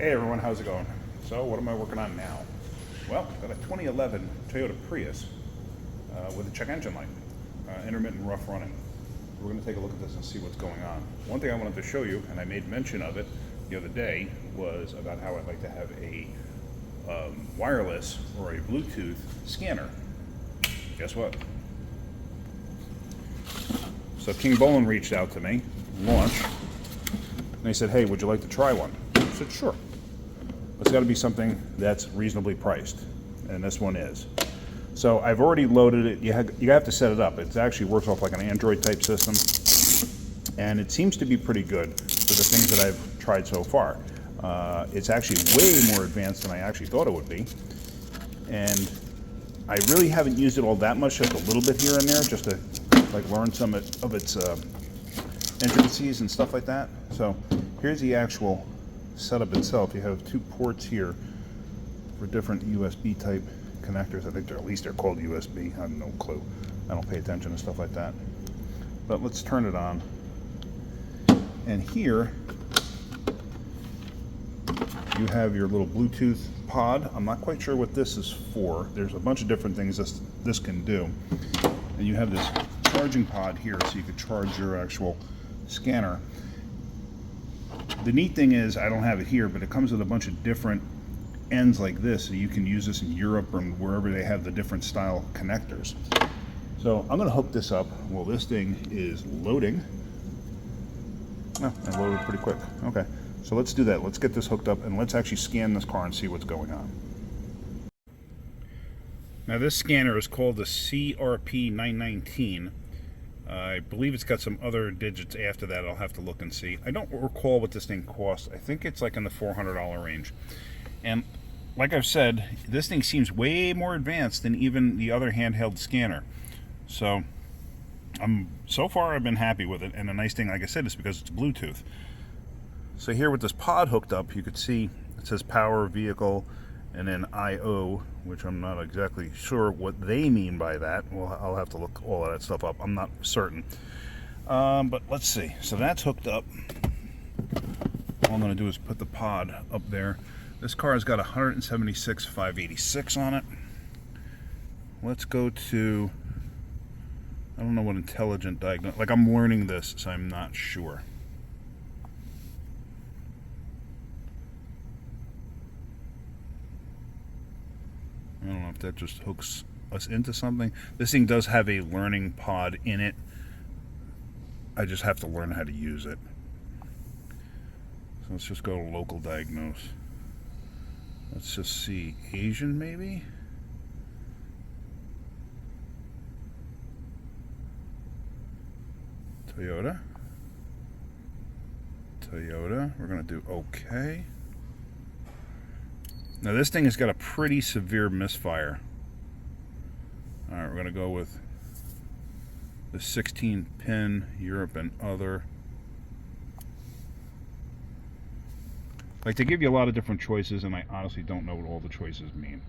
Hey everyone, how's it going? So what am I working on now? Well, got a 2011 Toyota Prius with a check engine light, intermittent rough running. We're going to take a look at this and see what's going on. One thing I wanted to show you, and I made mention of it the other day, was about how I'd like to have a wireless or a Bluetooth scanner. Guess what? So King Bolin reached out to me, launch, and they said, hey, would you like to try one? I said, sure. It's got to be something that's reasonably priced, and this one is. So I've already loaded it. You have to set it up. It actually works off like an Android type system, and it seems to be pretty good for the things that I've tried so far. It's actually way more advanced than I actually thought it would be, and I really haven't used it all that much, just a little bit here and there, just to like learn some of its intricacies and stuff like that. So here's the actual setup itself. You have two ports here for different USB type connectors. I think at least they're called USB. I have no clue. I don't pay attention to stuff like that. But let's turn it on. And here you have your little Bluetooth pod. I'm not quite sure what this is for. There's a bunch of different things this can do. And you have this charging pod here so you could charge your actual scanner. The neat thing is, I don't have it here, but it comes with a bunch of different ends like this, so you can use this in Europe or wherever they have the different style connectors. So I'm going to hook this up while this thing is loading. Oh, I loaded pretty quick. Okay, so let's do that. Let's get this hooked up and let's actually scan this car and see what's going on. Now this scanner is called the CRP919. I believe it's got some other digits after that. I'll have to look and see. I don't recall what this thing costs. I think it's like in the $400 range. And like I've said, this thing seems way more advanced than even the other handheld scanner. So so far I've been happy with it. And the nice thing, like I said, is because it's Bluetooth. So here with this pod hooked up, you could see it says power vehicle and then IO, which I'm not exactly sure what they mean by that. Well, I'll have to look all of that stuff up. I'm not certain. But let's see. So that's hooked up. All I'm going to do is put the pod up there. This car has got 176,586 on it. Let's go to, I don't know what intelligent diagnostic, like I'm learning this, so I'm not sure. I don't know if that just hooks us into something. This thing does have a learning pod in it. I just have to learn how to use it. So let's just go to local diagnose. Let's just see, Asian maybe? Toyota. We're gonna do okay. Now this thing has got a pretty severe misfire. Alright, we're going to go with the 16 pin, Europe and other. Like, they give you a lot of different choices, and I honestly don't know what all the choices mean.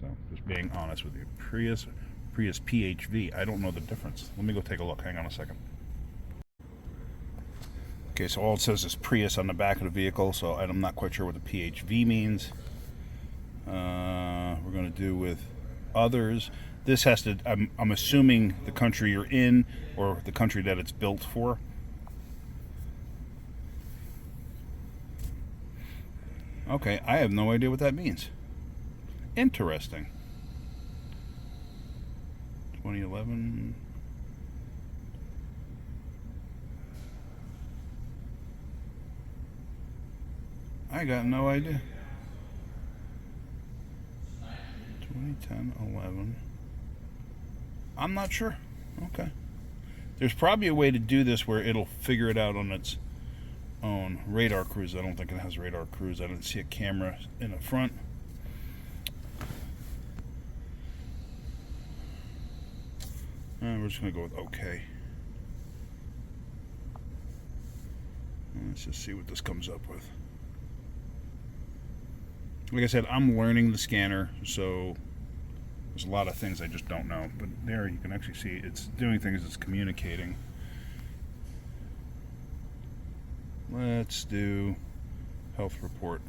So, just being honest with you. Prius PHV, I don't know the difference. Let me go take a look. Hang on a second. Okay, so all it says is Prius on the back of the vehicle, so I'm not quite sure what the PHV means. We're going to do with others. This has to, I'm assuming the country you're in or the country that it's built for. Okay, I have no idea what that means. Interesting. 2011. I got no idea. 2010, 11. I'm not sure. Okay. There's probably a way to do this where it'll figure it out on its own. Radar cruise. I don't think it has radar cruise. I didn't see a camera in the front. We're just going to go with okay. Let's just see what this comes up with. Like I said, I'm learning the scanner, so there's a lot of things I just don't know. But there you can actually see it's doing things, it's communicating. Let's do Health report.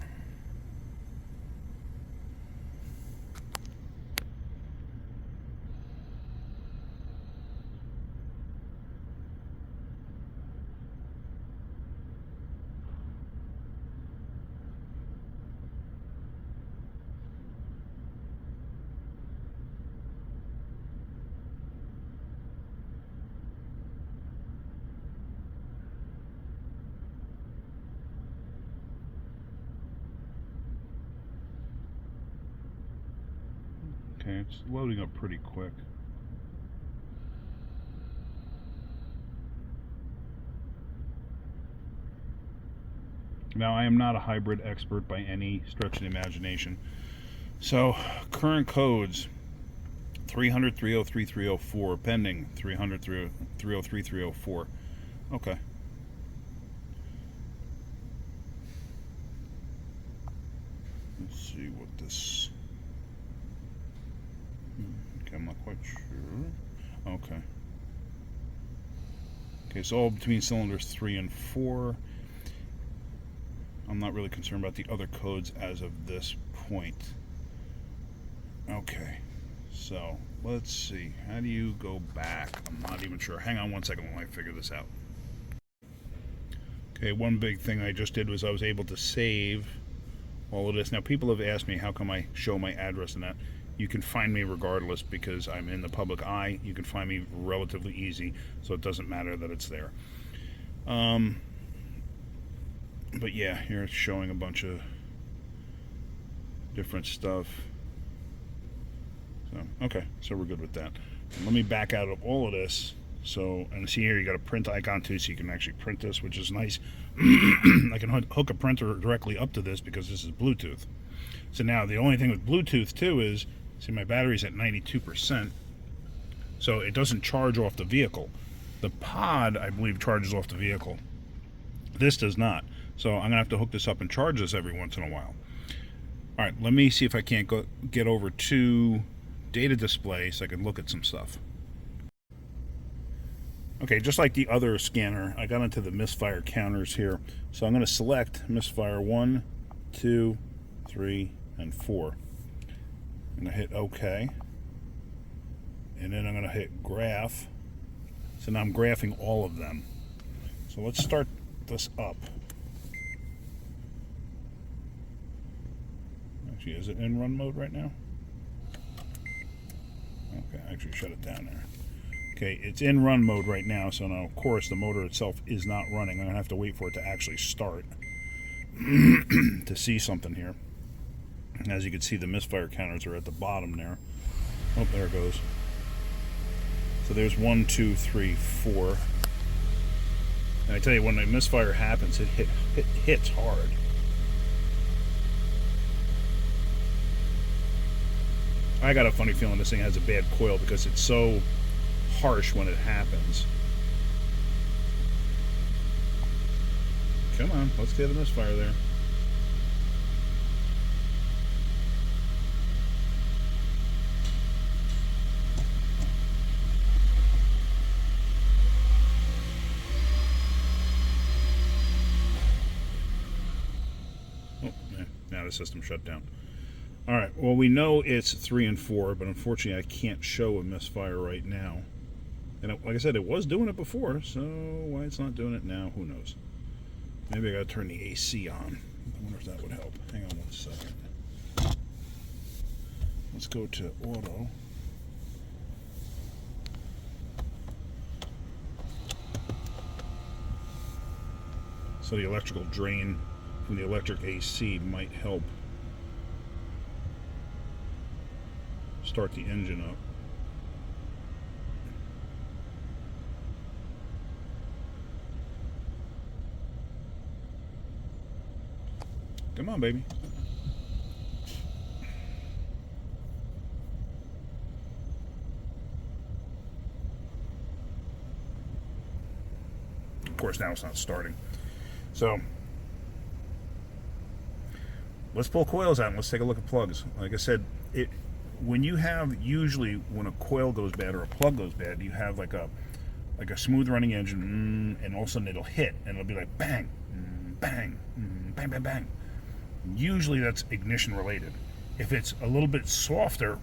Okay, it's loading up pretty quick. Now, I am not a hybrid expert by any stretch of the imagination. So, current codes 300, 303, 304, pending 300, 303, 304. Okay. Let's see what this. Okay, I'm not quite sure. Okay. Okay, so all between cylinders 3 and 4. I'm not really concerned about the other codes as of this point. Okay, so let's see. How do you go back? I'm not even sure. Hang on one second while I figure this out. Okay, one big thing I just did was I was able to save all of this. Now, people have asked me how come I show my address and that. You can find me regardless because I'm in the public eye. You can find me relatively easy, so it doesn't matter that it's there. But yeah, here it's showing a bunch of different stuff. So, okay, so we're good with that. And let me back out of all of this. So, and see here, you got a print icon too, so you can actually print this, which is nice. I can hook a printer directly up to this because this is Bluetooth. So now the only thing with Bluetooth too is, see, my battery's at 92%, so it doesn't charge off the vehicle. The pod, I believe, charges off the vehicle. This does not. So I'm gonna have to hook this up and charge this every once in a while. All right, let me see if I can't get over to data display so I can look at some stuff. Okay, just like the other scanner, I got into the misfire counters here. So I'm gonna select misfire 1, 2, 3, and 4. I'm gonna hit OK. And then I'm gonna hit graph. So now I'm graphing all of them. So let's start this up. Actually, is it in run mode right now? Okay, actually shut it down there. Okay, it's in run mode right now, so now of course the motor itself is not running. I'm gonna have to wait for it to actually start to see something here. As you can see, the misfire counters are at the bottom there. Oh, there it goes. So there's 1, 2, 3, 4. And I tell you, when a misfire happens, it hits hard. I got a funny feeling this thing has a bad coil because it's so harsh when it happens. Come on, let's get a misfire there. Oh, now the system shut down. All right, well, we know it's 3 and 4, but unfortunately I can't show a misfire right now. And like I said, it was doing it before, so why it's not doing it now, who knows. Maybe I gotta turn the AC on. I wonder if that would help. Hang on one second. Let's go to auto. So the electrical drain from the electric AC might help start the engine up. Come on, baby. Of course, now it's not starting. So let's pull coils out and let's take a look at plugs. Like I said, when you have, usually when a coil goes bad or a plug goes bad, you have like a smooth running engine, and all of a sudden it'll hit and it'll be like bang, bang, bang, bang, bang. Usually that's ignition related. If it's a little bit softer,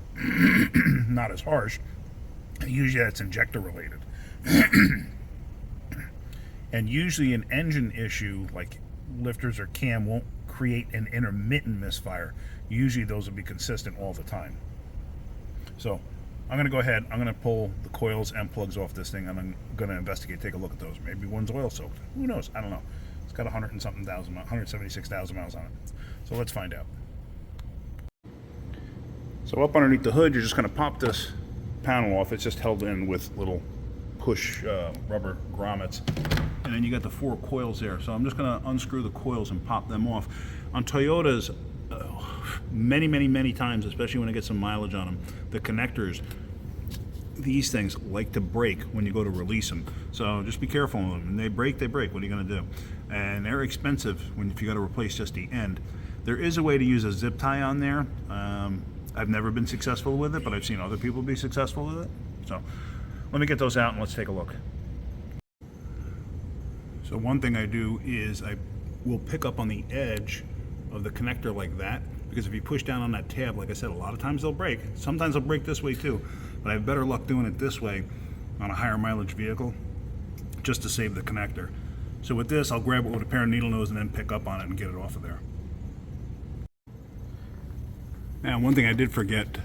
not as harsh, usually that's injector related. And usually an engine issue like lifters or cam won't create an intermittent misfire. Usually those will be consistent all the time. So I'm going to go ahead, I'm going to pull the coils and plugs off this thing, and I'm going to investigate, take a look at those. Maybe one's oil soaked. Who knows? I don't know. It's got 100 and something thousand, 176,000 miles on it. So let's find out. So up underneath the hood, you're just going to pop this panel off. It's just held in with little push rubber grommets. And then you got the 4 coils there. So I'm just going to unscrew the coils and pop them off. On Toyotas, many times, especially when I get some mileage on them, the connectors, these things like to break when you go to release them. So just be careful of them. When they break, they break. What are you going to do? And they're expensive if you got to replace just the end. There is a way to use a zip tie on there. I've never been successful with it, but I've seen other people be successful with it. So let me get those out and let's take a look. So one thing I do is I will pick up on the edge of the connector like that, because if you push down on that tab, like I said, a lot of times they'll break. Sometimes they'll break this way too, but I have better luck doing it this way on a higher mileage vehicle just to save the connector. So with this, I'll grab it with a pair of needle nose and then pick up on it and get it off of there. Now, one thing I did forget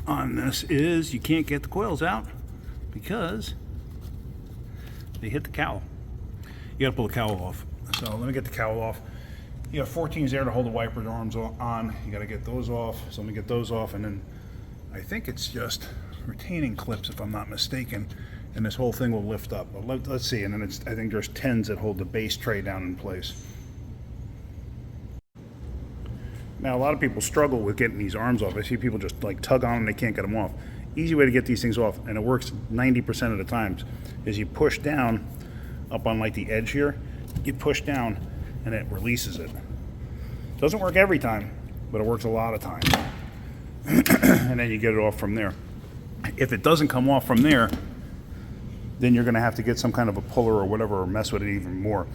on this is you can't get the coils out because they hit the cowl. You gotta pull the cowl off. So let me get the cowl off. You have 14s there to hold the wiper arms on. You gotta get those off. So let me get those off, and then I think it's just retaining clips if I'm not mistaken, and this whole thing will lift up. But let's see, and then I think there's 10s that hold the base tray down in place. Now, a lot of people struggle with getting these arms off. I see people just like tug on them, they can't get them off. Easy way to get these things off, and it works 90% of the times, is you push down up on like the edge here. You push down and it releases it. Doesn't work every time, but it works a lot of times. And then you get it off from there. If it doesn't come off from there, then you're gonna have to get some kind of a puller or whatever, or mess with it even more.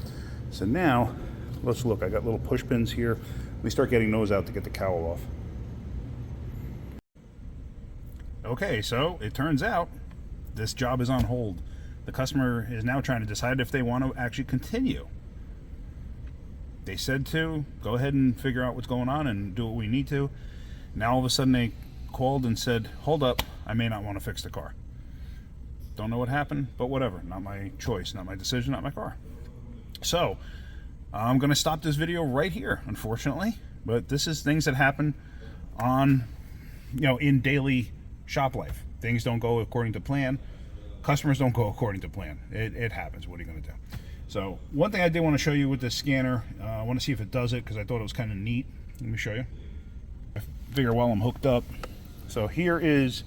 So now, let's look. I got little push pins here. Let me start getting those out to get the cowl off. Okay, so it turns out this job is on hold. The customer is now trying to decide if they want to actually continue. They said to go ahead and figure out what's going on and do what we need to. Now all of a sudden they called and said, hold up, I may not want to fix the car. Don't know what happened, but whatever. Not my choice, not my decision, not my car. So I'm going to stop this video right here, unfortunately. But this is things that happen on, in daily shop life. Things don't go according to plan. Customers don't go according to plan. It happens. What are you going to do? So one thing I did want to show you with this scanner, I want to see if it does it because I thought it was kind of neat. Let me show you. I figure while I'm hooked up. So here is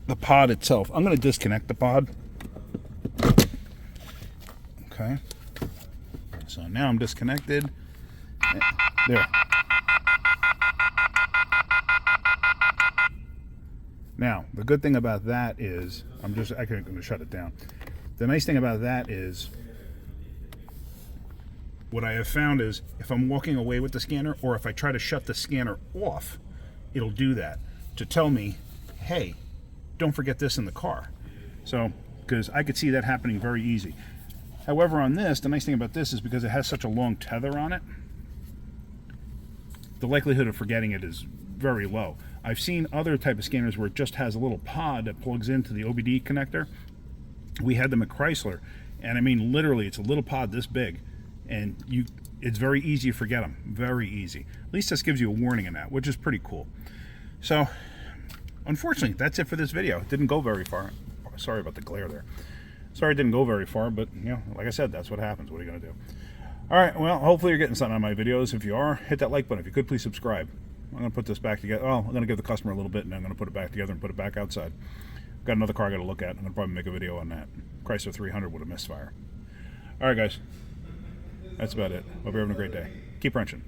the pod itself. I'm going to disconnect the pod. Okay. So now I'm disconnected. There. Now, the good thing about that is, I'm going to shut it down. The nice thing about that is, what I have found is, if I'm walking away with the scanner, or if I try to shut the scanner off, it'll do that to tell me, hey, don't forget this in the car. So, because I could see that happening very easy. However, on this, the nice thing about this is because it has such a long tether on it, the likelihood of forgetting it is very low. I've seen other type of scanners where it just has a little pod that plugs into the OBD connector. We had them at Chrysler, and I mean literally it's a little pod this big, and it's very easy to forget them, very easy. At least this gives you a warning in that, which is pretty cool. So unfortunately, that's it for this video. It didn't go very far. Sorry about the glare there. Sorry it didn't go very far, but like I said, that's what happens. What are you gonna do? All right, well, hopefully you're getting something out of my videos. If you are, hit that like button. If you could, please subscribe. I'm going to put this back together. Well, I'm going to give the customer a little bit, and I'm going to put it back together and put it back outside. Got another car I got to look at. I'm going to probably make a video on that. Chrysler 300 with a misfire. All right, guys. That's about it. Hope you're having a great day. Keep wrenching.